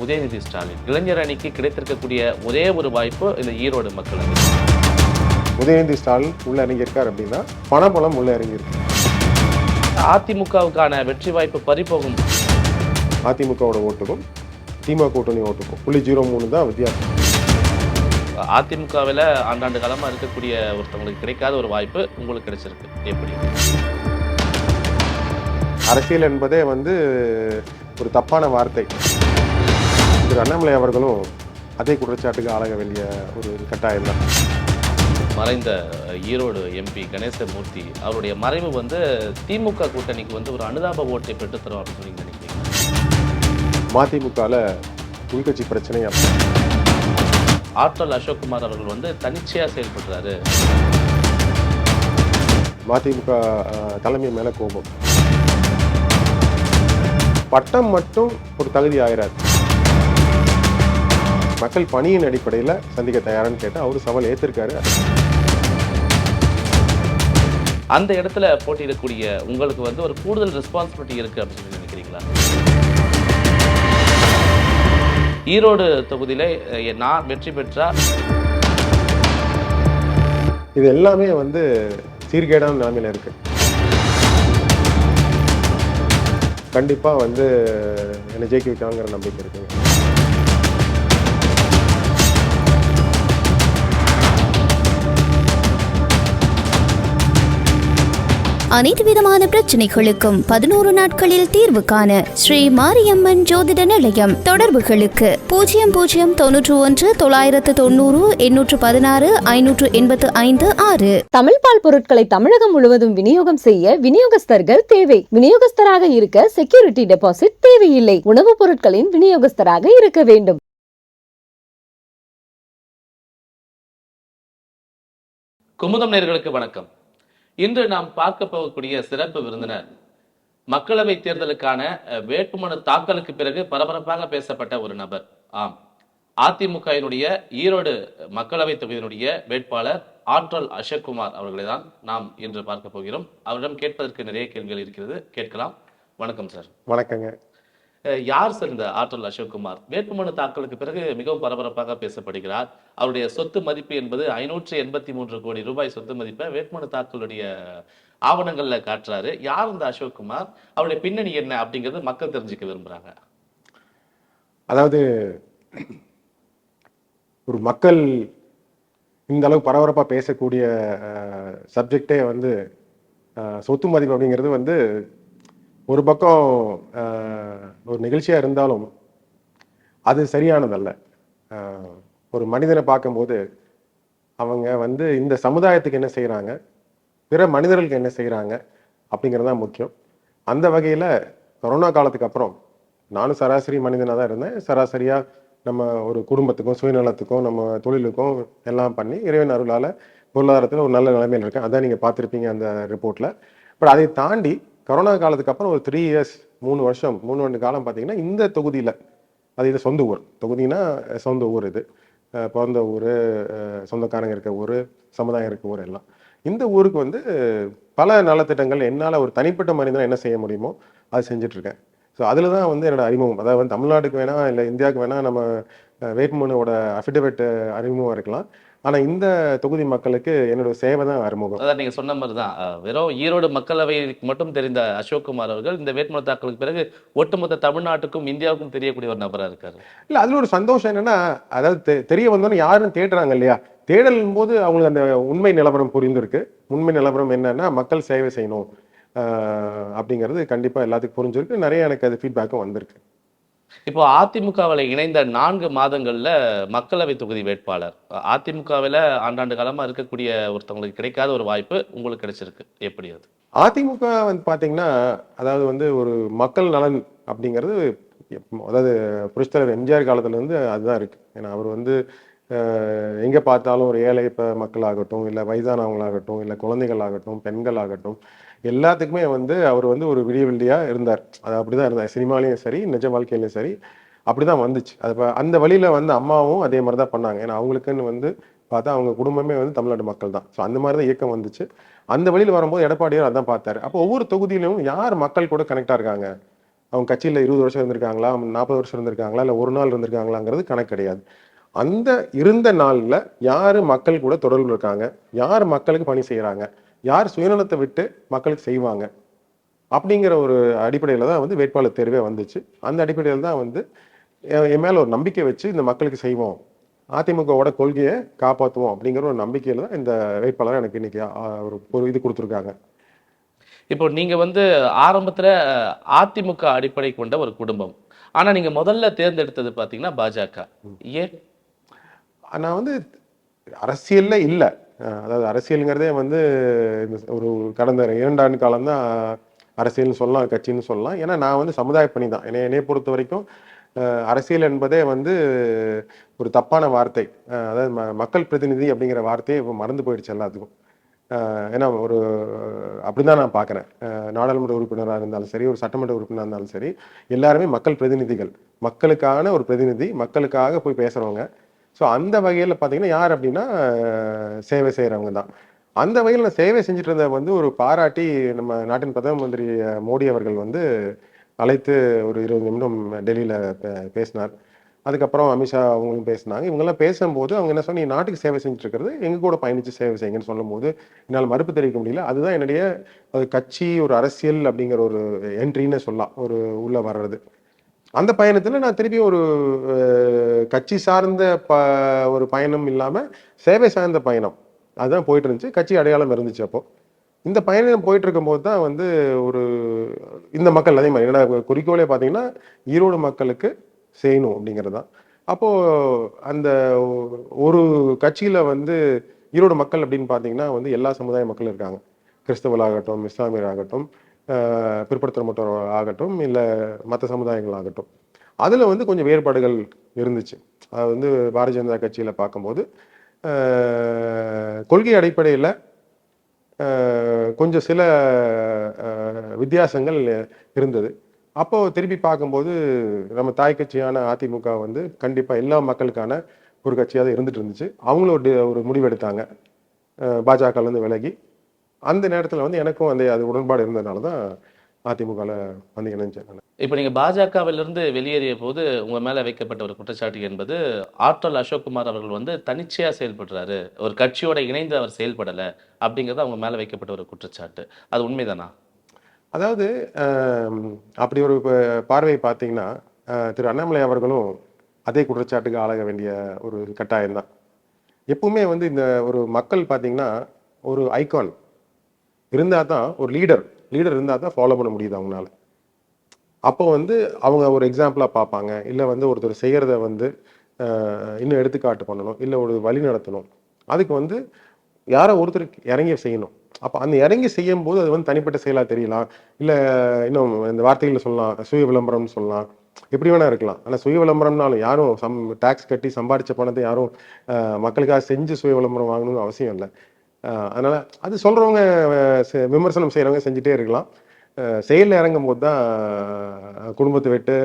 உதயநிதி ஸ்டாலின். இளைஞர் அணிக்கு கிடைத்திருக்கக்கூடிய ஒரே ஒரு வாய்ப்பு இந்த ஈரோடு மக்கள் அணி. உதயநிதி ஸ்டாலின் உள்ள இறங்கியிருக்கார் அப்படின்னா பணபலம் உள்ள இறங்கியிருக்கு. அதிமுகவுக்கான வெற்றி வாய்ப்பு பறிபோகும். அதிமுகவோட ஓட்டுக்கும் திமுக கூட்டணி ஓட்டுக்கும் 0.03 தான் வித்தியாசம். அதிமுகவில் ஆண்டாண்டு காலமாக இருக்கக்கூடிய ஒருத்தவங்களுக்கு கிடைக்காத ஒரு வாய்ப்பு உங்களுக்கு கிடைச்சிருக்கு. எப்படி? அரசியல் என்பதே ஒரு தப்பான வார்த்தை. திரு அண்ணாமலை அவர்களும் அதே குற்றச்சாட்டுக்கு ஆளாக வேண்டிய ஒரு கட்டாயம் தான். மறைந்த ஈரோடு எம்பி கணேசமூர்த்தி அவருடைய மறைவு திமுக கூட்டணிக்கு ஒரு அனுதாப ஓட்டை பெற்றுத்தரும் அப்படின்னு சொல்லி நினைக்கிறீங்க? மதிமுகவில் உள்கட்சி பிரச்சனை. ஆற்றல் அசோக்குமார் அவர்கள் தனிச்சையாக செயல்படுறாரு. மதிமுக தலைமை மேல கோபம். பட்டம் மட்டும் ஒரு தகுதி ஆகிறார். மக்கள் பணியின் அடிப்படையில் சந்திக்க தயாரான்னு கேட்டால் அவரு சவால் ஏற்றிருக்காரு. அந்த இடத்துல போட்டியிடக்கூடிய உங்களுக்கு ஒரு கூடுதல் ரெஸ்பான்சிபிலிட்டி இருக்கு அப்படின்னு நினைக்கிறீங்களா? ஈரோடு தொகுதியில நான் வெற்றி பெற்றா இது எல்லாமே சீர்கேடான நிலைமையில இருக்கு. கண்டிப்பா என்னை ஜெயிக்க வைக்காங்கிற நம்பிக்கை இருக்குங்க. அனைத்து விதமான பிரச்சனைகளுக்கும் 11 நாட்களில் தீர்வு காண ஸ்ரீ மாரியம்மன் ஜோதிட நிலையம். தொடர்புகளுக்கு 0091 990 816 585 6. தமிழ் பால் பொருட்களை தமிழகம் முழுவதும் விநியோகம் செய்ய விநியோகஸ்தர்கள் தேவை. விநியோகஸ்தராக இருக்க செக்யூரிட்டி டெபாசிட் தேவையில்லை. உணவுப் பொருட்களின் விநியோகஸ்தராக இருக்க வேண்டும். குமுதம் நேயர்களுக்கு வணக்கம். இன்று நாம் பார்க்க போகக்கூடிய சிறப்பு விருந்தினர் மக்களவை தேர்தலுக்கான வேட்புமனு தாக்கலுக்கு பிறகு பரபரப்பாக பேசப்பட்ட ஒரு நபர். ஆம், அதிமுகவினுடைய ஈரோடு மக்களவை தொகுதியினுடைய வேட்பாளர் ஆற்றல் அசோக்குமார் அவர்களை தான் நாம் இன்று பார்க்க போகிறோம். அவரிடம் கேட்பதற்கு நிறைய கேள்விகள் இருக்கிறது, கேட்கலாம். வணக்கம் சார். வணக்கங்க. யார் சார் இந்த ஆற்றல் அசோக்குமார்? வேட்புமனு தாக்கலுக்கு பிறகு மிகவும் பரபரப்பாக பேசப்படுகிறார். அவருடைய சொத்து மதிப்பு என்பது 583 கோடி ரூபாய் சொத்து மதிப்பை வேட்புமனு தாக்கலுடைய ஆவணங்கள்ல காட்டுறாரு. யார் இந்த அசோக்குமார், அவருடைய பின்னணி என்ன அப்படிங்கிறது மக்கள் தெரிஞ்சுக்க விரும்புறாங்க. அதாவது ஒரு மக்கள் இந்த அளவுக்கு பரபரப்பா பேசக்கூடிய சப்ஜெக்டே சொத்து மதிப்பு அப்படிங்கிறது ஒரு பக்கம் ஒரு நிகழ்ச்சியா இருந்தாலும் அது சரியானதல்ல. ஒரு மனிதனை பார்க்கும்போது அவங்க இந்த சமுதாயத்துக்கு என்ன செய்யறாங்க, பிற மனிதர்களுக்கு என்ன செய்யறாங்க அப்படிங்கிறது தான் முக்கியம். அந்த வகையில கொரோனா காலத்துக்கு அப்புறம் நானும் சராசரி மனிதனாக தான் இருந்தேன். சராசரியா நம்ம ஒரு குடும்பத்துக்கும் சுயநலத்துக்கும் நம்ம தொழிலுக்கும் எல்லாம் பண்ணி இறைவன் அருளால பொருளாதாரத்தில் ஒரு நல்ல நிலைமையில் இருக்கேன். அதான் நீங்க பார்த்துருப்பீங்க அந்த ரிப்போர்ட்ல. பட் அதை தாண்டி கொரோனா காலத்துக்கு அப்புறம் ஒரு 3 இயர்ஸ் 3 வருஷம் 3 ஆண்டு காலம் பார்த்தீங்கன்னா இந்த தொகுதியில், அது இது சொந்த ஊர் தொகுதினா சொந்த ஊர், இது பிறந்த ஊர், சொந்தக்காரங்க இருக்க ஊர், சமுதாயம் இருக்க ஊர் எல்லாம். இந்த ஊருக்கு பல நலத்திட்டங்கள் என்னால் ஒரு தனிப்பட்ட மனிதனை என்ன செய்ய முடியுமோ அது செஞ்சுட்டு இருக்கேன். ஸோ அதில் தான் என்னோட அறிமுகம். அதாவது தமிழ்நாட்டுக்கு வேணா இல்லை இந்தியாவுக்கு வேணா நம்ம வேட்புமனுவோட அஃபிடவிட் அறிமுகம் இருக்கலாம். ஆனா இந்த தொகுதி மக்களுக்கு என்னோட சேவை தான் அறிமுகம். அதான் நீங்க சொன்ன மாதிரி தான், வெறும் ஈரோடு மக்களவைக்கு மட்டும் தெரிந்த அசோக்குமார் அவர்கள் இந்த வேட்புமனு தாக்கலுக்கு பிறகு ஒட்டுமொத்த தமிழ்நாட்டுக்கும் இந்தியாவுக்கும் தெரியக்கூடிய ஒரு நபரா இருக்காரு. இல்ல, அதுல ஒரு சந்தோஷம் என்னன்னா, அதாவது தெரிய வந்தோன்னு யாரும் தேடுறாங்க இல்லையா, தேடலும் போது அவங்களுக்கு அந்த உண்மை நிலவரம் புரிந்திருக்கு. உண்மை நிலவரம் என்னன்னா மக்கள் சேவை செய்யணும் அப்படிங்கிறது கண்டிப்பா எல்லாத்துக்கும் புரிஞ்சிருக்கு. நிறைய எனக்கு அது ஃபீட்பேக்கும் வந்திருக்கு. இப்போ அதிமுகவில் இணைந்த 4 மாதங்கள்ல மக்களவை தொகுதி வேட்பாளர், அதிமுகவில் ஆண்டாண்டு காலமா இருக்கக்கூடிய ஒருத்தவங்களுக்கு கிடைக்காத ஒரு வாய்ப்பு உங்களுக்கு கிடைச்சிருக்கு. எப்படி அது? அதிமுக பாத்தீங்கன்னா, அதாவது ஒரு மக்கள் நலன் அப்படிங்கிறது, அதாவது புரட்சித்தலைவர் எம்ஜிஆர் காலத்துல இருந்து அதுதான் இருக்கு. ஏன்னா அவர் எங்க பார்த்தாலும் ஒரு ஏழை மக்களாகட்டும், இல்லை வயதானவங்களாகட்டும், இல்லை குழந்தைகள் ஆகட்டும், பெண்கள் ஆகட்டும், எல்லாத்துக்குமே அவர் ஒரு விடியா இருந்தார். அது அப்படிதான் இருந்தார். சினிமாலையும் சரி, நிஜ வாழ்க்கையிலையும் சரி அப்படிதான் வந்துச்சு. அது அந்த வழியில அம்மாவும் அதே மாதிரி தான் பண்ணாங்க. ஏன்னா அவங்களுக்குன்னு பார்த்தா அவங்க குடும்பமே தமிழ்நாடு மக்கள் தான். ஸோ அந்த மாதிரி தான் இயக்கம் வந்துச்சு. அந்த வழியில் வரும்போது எடப்பாடியார் அதான் பார்த்தாரு. அப்போ ஒவ்வொரு தொகுதியிலும் யார் மக்கள் கூட கனெக்டா இருக்காங்க அவங்க கட்சியில் 20 வருஷம் இருந்திருக்காங்களா, 40 வருஷம் இருந்திருக்காங்களா, இல்லை ஒரு நாள் இருந்திருக்காங்களாங்கிறது கணக்கு கிடையாது. அந்த இருந்த நாளில் யார் மக்கள் கூட தொடர்பில் இருக்காங்க, யார் மக்களுக்கு பணி செய்கிறாங்க, யார் சுயநலத்தை விட்டு மக்களுக்கு செய்வாங்க அப்படிங்கிற ஒரு அடிப்படையில் தான் வந்து வேட்பாளர் தேர்வே வந்துச்சு. அந்த அடிப்படையில் தான் வந்து என் மேலே ஒரு நம்பிக்கை வச்சு இந்த மக்களுக்கு செய்வோம், அதிமுகவோட கொள்கையை காப்பாற்றுவோம் அப்படிங்கிற ஒரு நம்பிக்கையில் தான் இந்த வேட்பாளரை எனக்கு இன்னைக்கு ஒரு இது கொடுத்துருக்காங்க. இப்போ நீங்க வந்து ஆரம்பத்துல அதிமுக அடிப்படை கொண்ட ஒரு குடும்பம். ஆனா நீங்க முதல்ல தேர்ந்தெடுத்தது பாத்தீங்கன்னா பாஜக. ஏன்? நான் வந்து அரசியல்ல இல்லை. அதாவது அரசியலுங்கிறதே வந்து ஒரு கடந்த 2 ஆண்டு காலம் தான் அரசியல்னு சொல்லலாம், கட்சின்னு சொல்லலாம். ஏன்னா நான் வந்து சமுதாய பணி தான். என்னைய பொறுத்த வரைக்கும் அரசியல் என்பதே வந்து ஒரு தப்பான வார்த்தை. அதாவது மக்கள் பிரதிநிதி அப்படிங்கிற வார்த்தையே இப்போ மறந்து போயிடுச்சு எல்லாத்துக்கும். ஏன்னா ஒரு அப்படிதான் நான் பார்க்குறேன். நாடாளுமன்ற உறுப்பினராக இருந்தாலும் சரி, ஒரு சட்டமன்ற உறுப்பினராக இருந்தாலும் சரி, எல்லாருமே மக்கள் பிரதிநிதிகள், மக்களுக்கான ஒரு பிரதிநிதி, மக்களுக்காக போய் பேசுகிறவங்க. ஸோ அந்த வகையில் பார்த்தீங்கன்னா யார் அப்படின்னா சேவை செய்கிறவங்க தான். அந்த வகையில் நான் சேவை செஞ்சுட்டு இருந்த வந்து ஒரு பாராட்டி நம்ம நாட்டின் பிரதம மந்திரி மோடி அவர்கள் வந்து அழைத்து ஒரு 20 நிமிடம் டெல்லியில் பேசினார். அதுக்கப்புறம் அமித்ஷா அவங்களும் பேசினாங்க. இவங்கெல்லாம் பேசும்போது அவங்க என்ன சொன்னாங்க, நீ நாட்டுக்கு சேவை செஞ்சுட்டு இருக்கிறது எங்க கூட பயணிச்சு சேவை செய்யுங்கன்னு சொல்லும்போது என்னால் மறுப்பு தெரிவிக்க முடியல. அதுதான் என்னுடைய கட்சி ஒரு அரசியல் அப்படிங்கிற ஒரு என்ட்ரின்னு சொல்லலாம், ஒரு உள்ள வர்றது. அந்த பயணத்துல நான் திருப்பி ஒரு கட்சி சார்ந்த ஒரு பயணம் இல்லாம சேவை சார்ந்த பயணம் அதுதான் போயிட்டு இருந்துச்சு. கட்சி அடையாளம் இருந்துச்சு. அப்போ இந்த பயணம் போயிட்டு இருக்கும் போது தான் வந்து ஒரு இந்த மக்கள் அதே மாதிரி என்னோட குறிக்கோளே பார்த்தீங்கன்னா ஈரோடு மக்களுக்கு செய்யணும் அப்படிங்கிறது தான். அப்போ அந்த ஒரு கட்சியில வந்து ஈரோடு மக்கள் அப்படின்னு பார்த்தீங்கன்னா வந்து எல்லா சமுதாய மக்கள் இருக்காங்க. கிறிஸ்தவர்களாகட்டும், இஸ்லாமியர் ஆகட்டும், பிற்படுத்தப்பட்டவர் ஆகட்டும், இல்லை மற்ற சமுதாயங்கள் ஆகட்டும், அதில் வந்து கொஞ்சம் வேறுபாடுகள் இருந்துச்சு. அது வந்து பாரதிய ஜனதா கட்சியில் பார்க்கும்போது கொள்கை அடிப்படையில் கொஞ்சம் சில வித்தியாசங்கள் இருந்தது. அப்போ திருப்பி பார்க்கும்போது நம்ம தாய் கட்சியான அதிமுக வந்து கண்டிப்பாக எல்லா மக்களுக்கான ஒரு கட்சியாக இருந்துட்டு இருந்துச்சு. அவங்களும் ஒரு முடிவு எடுத்தாங்க பாஜகலேருந்து விலகி. அந்த நேரத்தில் வந்து எனக்கும் அது உடன்பாடு இருந்ததுனால தான் அதிமுகவில் வந்து இணைஞ்சேன். இப்போ நீங்க பாஜகவிலிருந்து வெளியேறிய போது உங்க மேல வைக்கப்பட்ட ஒரு குற்றச்சாட்டு என்பது ஆற்றல் அசோக்குமார் அவர்கள் வந்து தனிச்சையா செயல்படுறாரு, ஒரு கட்சியோட இணைந்து அவர் செயல்படலை அப்படிங்கிறது அவங்க மேல வைக்கப்பட்ட ஒரு குற்றச்சாட்டு. அது உண்மைதானா? அதாவது அப்படி ஒரு பார்வை பார்த்தீங்கன்னா திரு அண்ணாமலை அவர்களும் அதே குற்றச்சாட்டுக்கு ஆளாக வேண்டிய ஒரு கட்டாயம் தான். எப்பவுமே வந்து இந்த ஒரு மக்கள் பார்த்தீங்கன்னா ஒரு ஐகான் இருந்தால் தான், ஒரு லீடர் இருந்தால் தான் ஃபாலோ பண்ண முடியுது அவங்களால. அப்போ வந்து அவங்க ஒரு எக்ஸாம்பிளாக பார்ப்பாங்க, இல்லை வந்து ஒருத்தர் செய்கிறத வந்து இன்னும் எடுத்துக்காட்டு பண்ணணும், இல்லை ஒரு வழி நடத்தணும். அதுக்கு வந்து யாரோ ஒருத்தர் இறங்கி செய்யணும். அப்போ அந்த இறங்கி செய்யும் போது அது வந்து தனிப்பட்ட செயலாக தெரியலாம், இல்லை இன்னும் இந்த வார்த்தைகளில் சொல்லலாம் சுய விளம்பரம்னு சொல்லலாம், எப்படி வேணா இருக்கலாம். ஆனால் சுய விளம்பரம்னாலும் யாரும் டேக்ஸ் கட்டி சம்பாதிச்ச பணத்தை யாரும் மக்களுக்காக செஞ்சு சுய விளம்பரம் வாங்கணும்னு அவசியம் இல்லை. அதனால அது சொல்றவங்க விமர்சனம் செய்யறவங்க செஞ்சுட்டே இருக்கலாம். செயலில் இறங்கும் போது தான் குடும்பத்தை விட்டு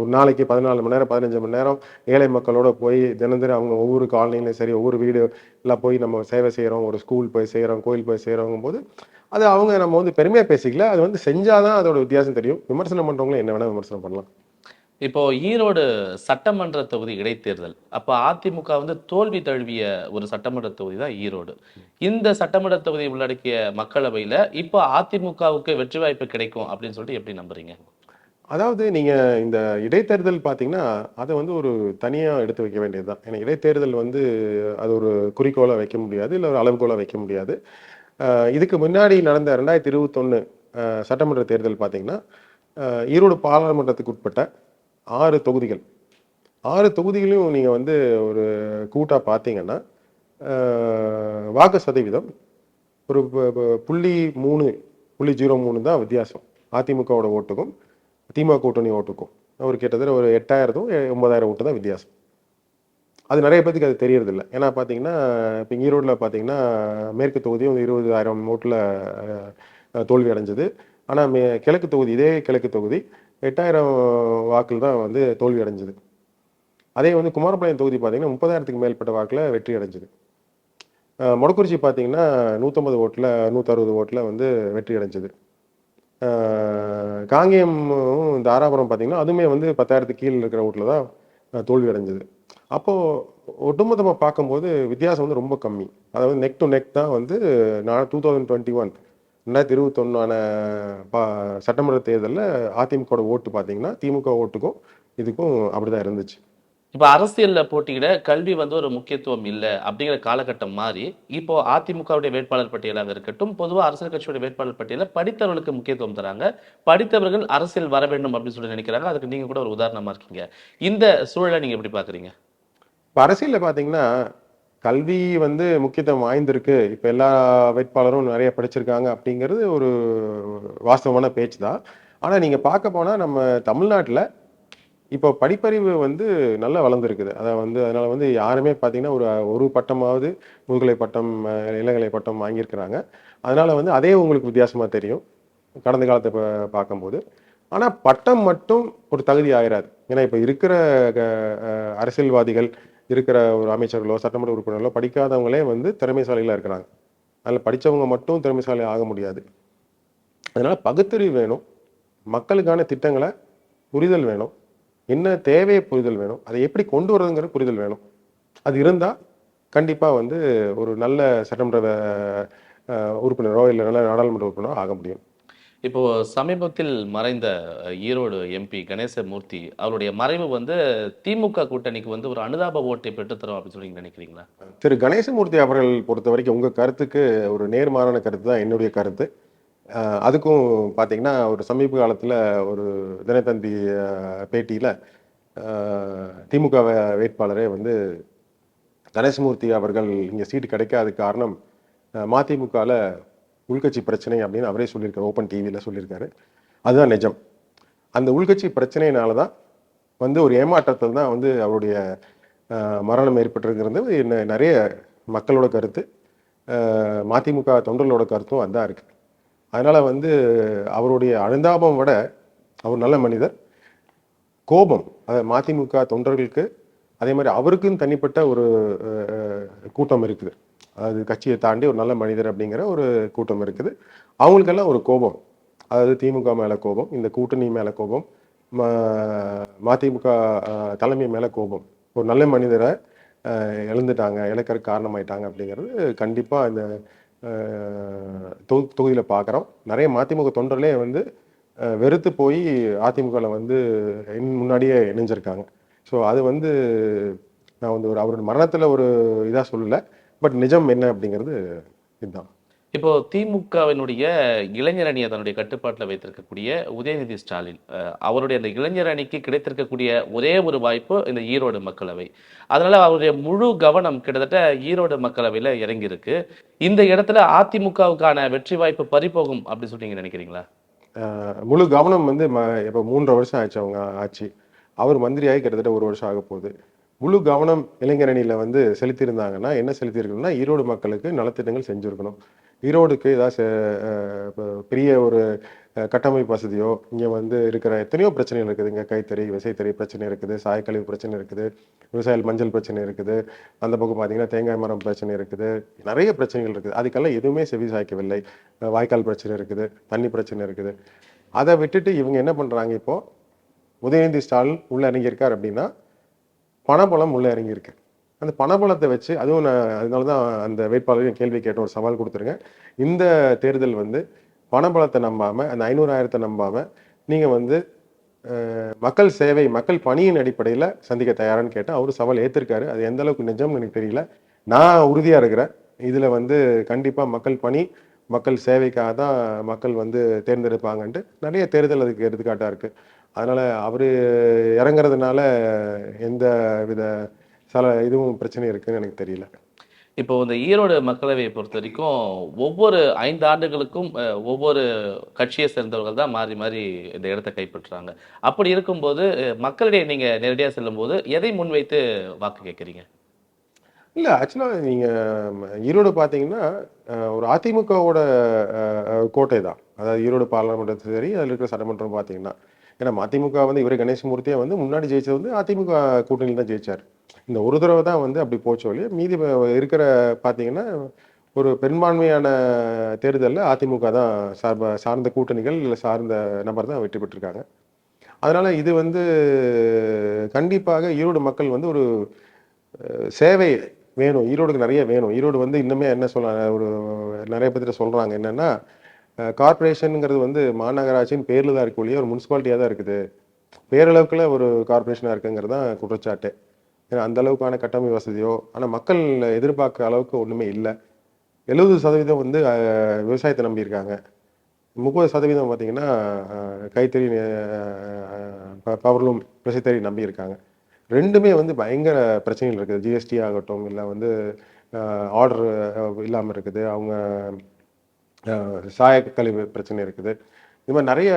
ஒரு நாளைக்கு 14 மணி நேரம் 15 மணி நேரம் ஏழை மக்களோட போய் தினம் அவங்க ஒவ்வொரு காலனிலையும் சரி, ஒவ்வொரு வீடு எல்லாம் போய் நம்ம சேவை செய்கிறோம், ஒரு ஸ்கூல் போய் செய்கிறோம், கோயில் போய் செய்கிறோங்கும் போது அது அவங்க நம்ம வந்து பெருமையாக பேசிக்கல, அது வந்து செஞ்சாதான் அதோட வித்தியாசம் தெரியும். விமர்சனம் பண்ணுறவங்களும் என்ன வேணால் விமர்சனம் பண்ணலாம். இப்போ ஈரோடு சட்டமன்ற தொகுதி இடைத்தேர்தல் அப்போ அதிமுக வந்து தோல்வி தழுவிய ஒரு சட்டமன்ற தொகுதி தான் ஈரோடு. இந்த சட்டமன்ற தொகுதி உள்ளடக்கிய மக்களவையில இப்போ அதிமுகவுக்கு வெற்றி வாய்ப்பு கிடைக்கும் அப்படின்னு சொல்லிட்டு எப்படி நம்புறீங்க? அதாவது நீங்க இந்த இடைத்தேர்தல் பார்த்தீங்கன்னா அதை வந்து ஒரு தனியாக எடுத்து வைக்க வேண்டியது தான். ஏன்னா இடைத்தேர்தல் வந்து அது ஒரு குறிக்கோளை வைக்க முடியாது, இல்லை ஒரு அளவுகோலை வைக்க முடியாது. இதுக்கு முன்னாடி நடந்த 2021 சட்டமன்ற தேர்தல் பார்த்தீங்கன்னா ஈரோடு பாராளுமன்றத்துக்கு உட்பட்ட 6 தொகுதிகள், 6 தொகுதிகளையும் நீங்கள் வந்து ஒரு கூட்டாக பார்த்தீங்கன்னா வாக்கு சதவீதம் ஒரு 0.03 தான் வித்தியாசம். அதிமுகவோட ஓட்டுக்கும் திமுக கூட்டணி ஓட்டுக்கும் ஒரு கிட்டத்தட்ட ஒரு 8000 9,000 ஓட்டு தான் வித்தியாசம். அது நிறைய பேருக்கு அது தெரியறதில்ல. ஏன்னா பார்த்தீங்கன்னா இப்போ ஈரோட்டில் பார்த்தீங்கன்னா மேற்கு தொகுதியும் 20,000 ஓட்டில் தோல்வி அடைஞ்சது. ஆனால் கிழக்கு தொகுதி, இதே கிழக்கு தொகுதி 8,000 வாக்கில் தான் வந்து தோல்வி அடைஞ்சது. அதே வந்து குமாரபாளையம் தொகுதி பார்த்தீங்கன்னா 30,000க்கு மேற்பட்ட வாக்கில் வெற்றி அடைஞ்சது. மொடக்குறிச்சி பார்த்தீங்கன்னா 150 ஓட்டில் 160 ஓட்டில் வந்து வெற்றி அடைஞ்சது. காங்கேயமும் தாராபுரம் பார்த்தீங்கன்னா அதுவுமே வந்து 10,000 கீழே இருக்கிற ஓட்டில் தான் தோல்வி அடைஞ்சது. அப்போது ஒட்டுமொத்தமாக பார்க்கும்போது வித்தியாசம் வந்து ரொம்ப கம்மி. அதாவது நெக் டு நெக் தான் வந்து நான் 2021 2021 சட்டமன்ற தேர்தலில் அதிமுக ஓட்டு பார்த்தீங்கன்னா திமுக ஓட்டுக்கும் இதுக்கும் அப்படிதான் இருந்துச்சு. இப்ப அரசியல்ல போட்டியிட கல்வி வந்து ஒரு முக்கியத்துவம் இல்ல அப்படிங்கிற காலகட்டம் மாறி இப்போ அதிமுகவுடைய வேட்பாளர் பட்டியலாக இருக்கட்டும், பொதுவா அரசியல் கட்சியோட வேட்பாளர் பட்டியல படித்தவர்களுக்கு முக்கியத்துவம் தராங்க. படித்தவர்கள் அரசியல் வர வேண்டும் அப்படின்னு சொல்லி நினைக்கிறாங்க. அதுக்கு நீங்க கூட ஒரு உதாரணமா இருக்கீங்க. இந்த சூழலை நீங்க எப்படி பாக்குறீங்க? இப்போ அரசியலில் பார்த்தீங்கன்னா கல்வி வந்து முக்கியத்துவம் வாய்ந்திருக்கு. இப்போ எல்லா வேட்பாளரும் நிறைய படிச்சிருக்காங்க அப்படிங்கிறது ஒரு வாஸ்தவமான பேச்சு தான். ஆனால் நீங்கள் பார்க்க போனால் நம்ம தமிழ்நாட்டில் இப்போ படிப்பறிவு வந்து நல்லா வளர்ந்துருக்குது. அதை வந்து அதனால வந்து யாருமே பார்த்தீங்கன்னா ஒரு ஒரு பட்டமாவது முதுகலை பட்டம், இளங்கலை பட்டம் வாங்கியிருக்கிறாங்க. அதனால வந்து அதே உங்களுக்கு வித்தியாசமாக தெரியும் கடந்த காலத்தை பார்க்கும்போது. ஆனால் பட்டம் மட்டும் ஒரு தகுதி ஆயிராது. ஏன்னா இப்போ இருக்கிற அரசியல்வாதிகள், இருக்கிற ஒரு அமைச்சர்களோ சட்டமன்ற உறுப்பினர்களோ படிக்காதவங்களே வந்து திறமைசாலிகளாக இருக்கிறாங்க. அதில் படித்தவங்க மட்டும் திறமைசாலி ஆக முடியாது. அதனால பகுத்தறிவு வேணும், மக்களுக்கான திட்டங்களை புரிதல் வேணும், என்ன தேவையை புரிதல் வேணும், அதை எப்படி கொண்டு வரதுங்கிற புரிதல் வேணும். அது இருந்தால் கண்டிப்பாக வந்து ஒரு நல்ல சட்டமன்ற உறுப்பினரோ இல்லை நல்ல நாடாளுமன்ற உறுப்பினரோ ஆக முடியும். இப்போ சமீபத்தில் மறைந்த ஈரோடு எம்பி கணேசமூர்த்தி அவருடைய மறைவு வந்து திமுக கூட்டணிக்கு வந்து ஒரு அனுதாப ஓட்டை பெற்றுத்தரும் அப்படின்னு சொல்லி நீங்க நினைக்கிறீங்களா? திரு கணேசமூர்த்தி அவர்கள் பொறுத்த வரைக்கும் உங்கள் கருத்துக்கு ஒரு நேர்மாறான கருத்து தான் என்னுடைய கருத்து. அதுக்கும் பார்த்தீங்கன்னா ஒரு சமீப காலத்தில் ஒரு தினத்தந்தி பேட்டியில் திமுக வேட்பாளரே வந்து கணேசமூர்த்தி அவர்கள் இங்கே சீட்டு கிடைக்காத காரணம் மதிமுகவில் உள்கட்சி பிரச்சனை அப்படின்னு அவரே சொல்லியிருக்காரு. ஓப்பன் டிவியில் சொல்லியிருக்காரு. அதுதான் நிஜம். அந்த உள்கட்சி பிரச்சனையினால தான் வந்து ஒரு ஏமாற்றத்தில் தான் வந்து அவருடைய மரணம் ஏற்பட்டிருக்கிறது நிறைய மக்களோட கருத்து, மதிமுக தொண்டர்களோட கருத்தும் அதுதான் இருக்குது. அதனால் வந்து அவருடைய அனுதாபம் விட அவர் நல்ல மனிதர். கோபம், அதை மதிமுக தொண்டர்களுக்கு அதே மாதிரி அவருக்குன்னு தனிப்பட்ட ஒரு கூட்டம் இருக்குது. அதாவது கட்சியை தாண்டி ஒரு நல்ல மனிதர் அப்படிங்கிற ஒரு கூட்டம் இருக்குது. அவங்களுக்கெல்லாம் ஒரு கோபம், அதாவது திமுக மேலே கோபம், இந்த கூட்டணி மேலே கோபம், மதிமுக தலைமை மேலே கோபம். ஒரு நல்ல மனிதரை இழந்துட்டாங்க, இழக்கிறதுக்கு காரணமாயிட்டாங்க அப்படிங்கிறது கண்டிப்பாக இந்த தொகுதியில் பார்க்குறோம். நிறைய மதிமுக தொண்டர்களே வந்து வெறுத்து போய் அதிமுகவில் வந்து முன்னாடியே இணைஞ்சிருக்காங்க. ஸோ அது வந்து நான் வந்து அவரோட மரணத்தில் ஒரு இதாக சொல்லலை, பட் நிஜம் என்ன அப்படிங்கிறது இதுதான். இப்போ திமுகவினுடைய இளைஞர் அணியை தன்னுடைய கட்டுப்பாட்டில் வைத்திருக்கக்கூடிய உதயநிதி ஸ்டாலின் அவருடைய அந்த இளைஞர் அணிக்கு கிடைத்திருக்கக்கூடிய ஒரே ஒரு வாய்ப்பு இந்த ஈரோடு மக்களவை. அதனால அவருடைய முழு கவனம் கிட்டத்தட்ட ஈரோடு மக்களவையில் இறங்கியிருக்கு. இந்த இடத்துல அதிமுகவுக்கான வெற்றி வாய்ப்பு பறிபோகும் அப்படின்னு சொல்லி நீங்க நினைக்கிறீங்களா? முழு கவனம் வந்து இப்போ 3.5 வருஷம் ஆச்சு அவங்க ஆட்சி. அவர் மந்திரியாகி கிட்டத்தட்ட 1 வருஷம் ஆக போகுது. முழு கவனம் இளைஞர் அணியில் வந்து செலுத்தியிருந்தாங்கன்னா என்ன செலுத்தியிருக்கணும்னா ஈரோடு மக்களுக்கு நலத்திட்டங்கள் செஞ்சுருக்கணும். ஈரோடுக்கு ஏதாவது பெரிய ஒரு கட்டமைப்பு வசதியோ, இங்கே வந்து இருக்கிற எத்தனையோ பிரச்சனைகள் இருக்குது. இங்கே கைத்தறி விசைத்தறி பிரச்சனை இருக்குது, சாயக்கழிவு பிரச்சனை இருக்குது, விவசாயிகள் மஞ்சள் பிரச்சனை இருக்குது, அந்த பக்கம் பார்த்தீங்கன்னா தேங்காய் மரம் பிரச்சனை இருக்குது, நிறைய பிரச்சனைகள் இருக்குது. அதுக்கெல்லாம் எதுவுமே செவி சாய்க்கவில்லை. வாய்க்கால் பிரச்சனை இருக்குது, தண்ணி பிரச்சனை இருக்குது. அதை விட்டுட்டு இவங்க என்ன பண்ணுறாங்க, இப்போ உதயநிதி ஸ்டாலின் உள்ள இறங்கியிருக்கார் அப்படின்னா பணபலம் உள்ள இறங்கியிருக்கு. அந்த பணபலத்தை வச்சு அதுவும் நான் அதனால தான் அந்த வேட்பாளரையும் கேள்வி கேட்ட ஒரு சவால் கொடுத்துருங்க. இந்த தேர்தல் வந்து பணபலத்தை நம்பாமல், அந்த 500,000 நம்பாமல் நீங்கள் வந்து மக்கள் சேவை, மக்கள் பணியின் அடிப்படையில் சந்திக்க தயாரான்னு கேட்டால் அவரு சவால் ஏற்றிருக்காரு. அது எந்த அளவுக்கு நிஜம்னு எனக்கு தெரியல. நான் உறுதியாக இருக்கிறேன். இதில் வந்து கண்டிப்பாக மக்கள் பணி, மக்கள் சேவைக்காக தான் மக்கள் வந்து தேர்ந்தெடுப்பாங்கன்ட்டு நிறைய தேர்தல் அதுக்கு எடுத்துக்காட்டாக இருக்குது. அதனால் அவர் இறங்குறதுனால எந்த வித இதுவும் பிரச்சனை இருக்குன்னு எனக்கு தெரியல. இப்போ இந்த ஈரோடு மக்களவையை பொறுத்த வரைக்கும் ஒவ்வொரு 5 ஆண்டுகளுக்கும் ஒவ்வொரு கட்சியை சேர்ந்தவர்கள் தான் மாறி மாறி இந்த இடத்தை கைப்பற்றுறாங்க. அப்படி இருக்கும்போது மக்களிடையே நீங்க நேரடியாக செல்லும் போது எதை முன்வைத்து வாக்கு கேட்குறீங்க? இல்லை, ஆக்சுவலாக நீங்கள் ஈரோடு பார்த்தீங்கன்னா ஒரு அதிமுகவோட கோட்டை தான். அதாவது ஈரோடு பாராளுமன்றத்து சரி, அதில் இருக்கிற சட்டமன்றம் பார்த்தீங்கன்னா, ஏன்னா மதிமுக வந்து இவர் கணேசமூர்த்தியை வந்து முன்னாடி ஜெயிச்சது வந்து அதிமுக கூட்டணியில் தான் ஜெயிச்சார். இந்த ஒரு தடவை தான் வந்து அப்படி போச்சோ இல்லையா, மீதி இருக்கிற பார்த்தீங்கன்னா ஒரு பெரும்பான்மையான தேர்தலில் அதிமுக தான் சார்ந்த கூட்டணிகள் இல்லை சார்ந்த நபர் தான் வெற்றி பெற்றிருக்காங்க. அதனால இது வந்து கண்டிப்பாக ஈரோடு மக்கள் வந்து ஒரு சேவை வேணும், ஈரோடுக்கு நிறைய வேணும். ஈரோடு வந்து இன்னுமே என்ன சொல்ல ஒரு நிறைய பேர்கிட்ட சொல்றாங்க என்னன்னா, கார்பரேஷனுங்கிறது வந்து மாநகராட்சியின் பேர்ல தான் இருக்கு ஒழிய ஒரு முனிசிபாலிட்டியாக தான் இருக்குது. பேரளவுக்குள்ள ஒரு கார்பரேஷனாக இருக்குங்கிறது தான் குற்றச்சாட்டு. ஏன்னா அந்த அளவுக்கான கட்டமைப்பு வசதியோ, ஆனால் மக்கள் எதிர்பார்க்குற அளவுக்கு ஒன்றுமே இல்லை. 70% வந்து விவசாயத்தை நம்பியிருக்காங்க. 30% பார்த்தீங்கன்னா கைத்தறி, பவர்லூம், விசைத்தறி நம்பியிருக்காங்க. ரெண்டுமே வந்து பயங்கர பிரச்சனைகள் இருக்குது. ஜிஎஸ்டி ஆகட்டும், இல்லை வந்து ஆர்டர் இல்லாமல் இருக்குது, அவங்க சாயக்கழிவு பிரச்சனை இருக்குது. இது மாதிரி நிறைய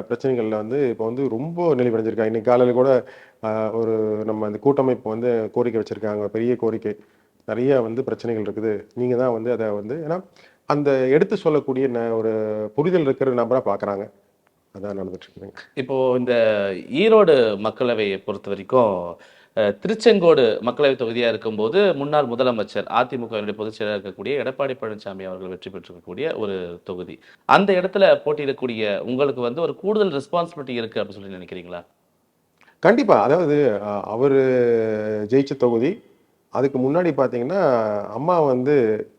பிரச்சனைகளில் வந்து இப்போ வந்து ரொம்ப நெளிவடைஞ்சிருக்காங்க. இன்னைக்கு காலையில் கூட ஒரு நம்ம அந்த கூட்டமைப்பு வந்து கோரிக்கை வச்சுருக்காங்க, பெரிய கோரிக்கை. நிறைய வந்து பிரச்சனைகள் இருக்குது. நீங்கள் தான் வந்து அதை வந்து ஏன்னா அந்த எடுத்து சொல்லக்கூடிய ஒரு புரிதல் இருக்கிற நபராக பார்க்குறாங்க. அதான் நடந்துட்டு இருக்குதுங்க. இப்போ இந்த ஈரோடு மக்களவையை பொறுத்த வரைக்கும் திருச்செங்கோடு மக்களவை தொகுதியா இருக்கும்போது முன்னாள் முதலமைச்சர் அதிமுகவினுடைய பொதுச் செயலாளர் இருக்கக்கூடிய எடப்பாடி பழனிசாமி அவர்கள் வெற்றி பெற்றிருக்கக்கூடிய ஒரு தொகுதி. அந்த இடத்துல போட்டியிடக்கூடிய உங்களுக்கு வந்து ஒரு கூடுதல் ரெஸ்பான்சிபிலிட்டி இருக்கு அப்படின்னு சொல்லி நினைக்கிறீங்களா? கண்டிப்பா. அதாவது அவர் ஜெயிச்ச தொகுதி. அதுக்கு முன்னாடி பார்த்தீங்கன்னா, அம்மா வந்து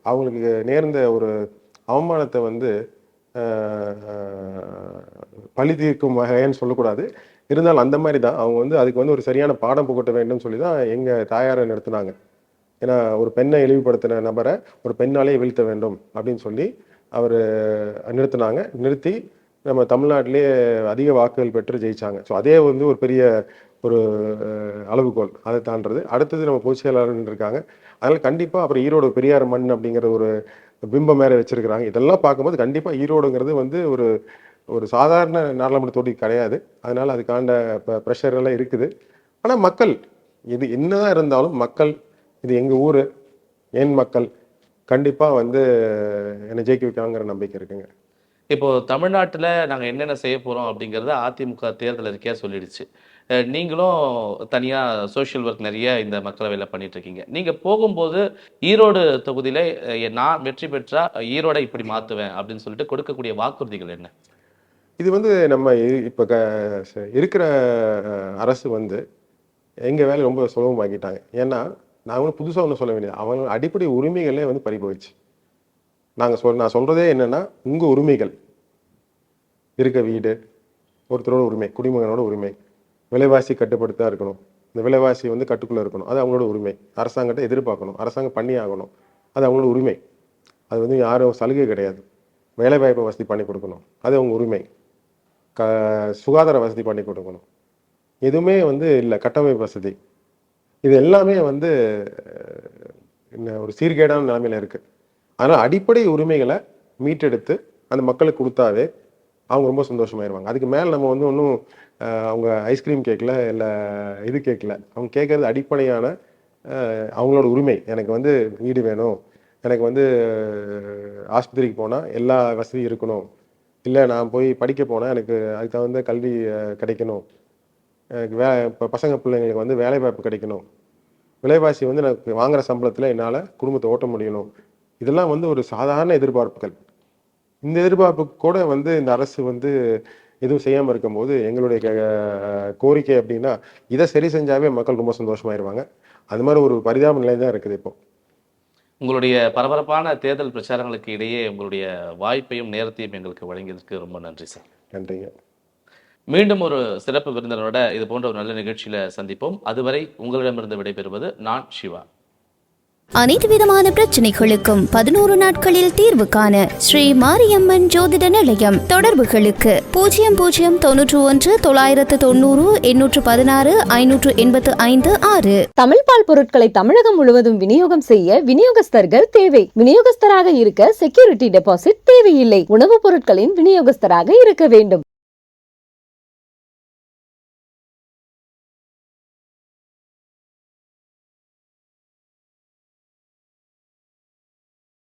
அவங்களுக்கு நேர்ந்த ஒரு அவமானத்தை வந்து பழி தீர்க்கும் வகைன்னு சொல்லக்கூடாது. இருந்தாலும் அந்த மாதிரி தான். அவங்க வந்து அதுக்கு வந்து ஒரு சரியான பாடம் புகட்ட வேண்டும் சொல்லி தான் எங்கள் தாயாரை நிறுத்தினாங்க. ஏன்னா ஒரு பெண்ணை இழிவுபடுத்தின நபரை ஒரு பெண்ணாலே வீழ்த்த வேண்டும் அப்படின்னு சொல்லி அவர் நிறுத்தினாங்க. நிறுத்தி நம்ம தமிழ்நாட்டிலே அதிக வாக்குகள் பெற்று ஜெயிச்சாங்க. ஸோ அதே வந்து ஒரு பெரிய ஒரு அளவுகோல். அதை தாண்டது. அடுத்தது நம்ம பொதுச் செயலாளர் இருக்காங்க. அதனால் கண்டிப்பாக அப்புறம் ஈரோடு பெரியார் மண் அப்படிங்கிற ஒரு பிம்பம் மேலே வச்சிருக்கிறாங்க. இதெல்லாம் பார்க்கும்போது கண்டிப்பாக ஈரோடுங்கிறது வந்து ஒரு ஒரு சாதாரண நாடாளுமன்ற தொகுதி கிடையாது. அதனால் அதுக்கான ப்ரெஷர் எல்லாம் இருக்குது. ஆனால் மக்கள் இது என்னதான் இருந்தாலும் மக்கள் இது எங்கள் ஊர், என் மக்கள் கண்டிப்பாக வந்து என்னை ஜெயிக்க வைக்காங்கிற நம்பிக்கை இருக்குங்க. இப்போ தமிழ்நாட்டில் நாங்கள் என்னென்ன செய்ய போகிறோம் அப்படிங்கிறத அதிமுக தேர்தல் அறிக்கையாக சொல்லிடுச்சு. நீங்களும் தனியாக சோஷியல் ஒர்க் நிறைய இந்த மக்களவையில் பண்ணிட்டு இருக்கீங்க. நீங்கள் போகும்போது ஈரோடு தொகுதியில் நான் வெற்றி பெற்றா ஈரோடை இப்படி மாற்றுவேன் அப்படின்னு சொல்லிட்டு கொடுக்கக்கூடிய வாக்குறுதிகள் என்ன? இது வந்து நம்ம இப்போ இருக்கிற அரசு வந்து எங்கள் வேலை ரொம்ப சுலபமாக்கிட்டாங்க. ஏன்னா நான் ஒன்றும் புதுசாக ஒன்றும் சொல்ல வேண்டியது, அவங்க அடிப்படை உரிமைகளே வந்து பறி போயிடுச்சு. நான் சொல்கிறதே என்னென்னா, உங்கள் உரிமைகள் இருக்க வீடு, ஒருத்தரோட உரிமை, குடிமகனோட உரிமை, விலைவாசி கட்டுப்படுத்தா இருக்கணும், இந்த விலைவாசி வந்து கட்டுக்குள்ளே இருக்கணும், அது அவங்களோட உரிமை. அரசாங்கத்தை எதிர்பார்க்கணும், அரசாங்கம் பண்ணி ஆகணும், அது அவங்களோட உரிமை. அது வந்து யாரும் சலுகை கிடையாது. வேலைவாய்ப்பு வசதி பண்ணி கொடுக்கணும், அது அவங்க உரிமை. சுகாதார வசதி பண்ணி கொடுக்கணும், எதுவுமே வந்து இல்லை. கட்டமைப்பு வசதி, இது எல்லாமே வந்து ஒரு சீர்கேடான நிலைமையில இருக்குது. அதனால் அடிப்படை உரிமைகளை மீட்டெடுத்து அந்த மக்களுக்கு கொடுத்தாவே அவங்க ரொம்ப சந்தோஷமாயிருவாங்க. அதுக்கு மேலே நம்ம வந்து ஒன்றும் அவங்க ஐஸ்கிரீம் கேட்கல, இல்லை இது கேட்கல. அவங்க கேட்கறது அடிப்படையான அவங்களோட உரிமை. எனக்கு வந்து வீடு வேணும், எனக்கு வந்து ஆஸ்பத்திரிக்கு போனால் எல்லா வசதியும் இருக்கணும், இல்லை நான் போய் படிக்க போனால் எனக்கு அதுக்கு தகுந்த கல்வி கிடைக்கணும், எனக்கு இப்போ பசங்க பிள்ளைங்களுக்கு வந்து வேலைவாய்ப்பு கிடைக்கணும், விலைவாசி வந்து எனக்கு வாங்குகிற சம்பளத்தில் என்னால் குடும்பத்தை ஓட்ட முடியணும். இதெல்லாம் வந்து ஒரு சாதாரண எதிர்பார்ப்புகள். இந்த எதிர்பார்ப்பு கூட வந்து இந்த அரசு வந்து எதுவும் செய்யாமல் இருக்கும்போது எங்களுடைய கோரிக்கை அப்படின்னா, இதை சரி செஞ்சாவே மக்கள் ரொம்ப சந்தோஷமாயிருவாங்க. அது மாதிரி ஒரு பரிதாப நிலை தான் இருக்குது இப்போ. உங்களுடைய பரபரப்பான தேர்தல் பிரச்சாரங்களுக்கு இடையே உங்களுடைய வாய்ப்பையும் நேரத்தையும் எங்களுக்கு வழங்கியதற்கு ரொம்ப நன்றி சார். நன்றிங்க. மீண்டும் ஒரு சிறப்பு விருந்தினரோட இது போன்ற ஒரு நல்ல நிகழ்ச்சியில சந்திப்போம். அதுவரை உங்களிடமிருந்து விடைபெறுவது நான் சிவா. அனைத்து விதமான பிரச்சனைகளுக்கும் 11 நாட்களில் தீர்வு காண ஸ்ரீ மாரியம்மன் ஜோதிட நிலையம். தொடர்புகளுக்கு 0091 990 816 585 6. தமிழ் பால் பொருட்களை தமிழகம் முழுவதும் விநியோகம் செய்ய விநியோகஸ்தர்கள் தேவை. விநியோகஸ்தராக இருக்க செக்யூரிட்டி டெபாசிட் தேவையில்லை. உணவுப் பொருட்களின் விநியோகஸ்தராக இருக்க வேண்டும்.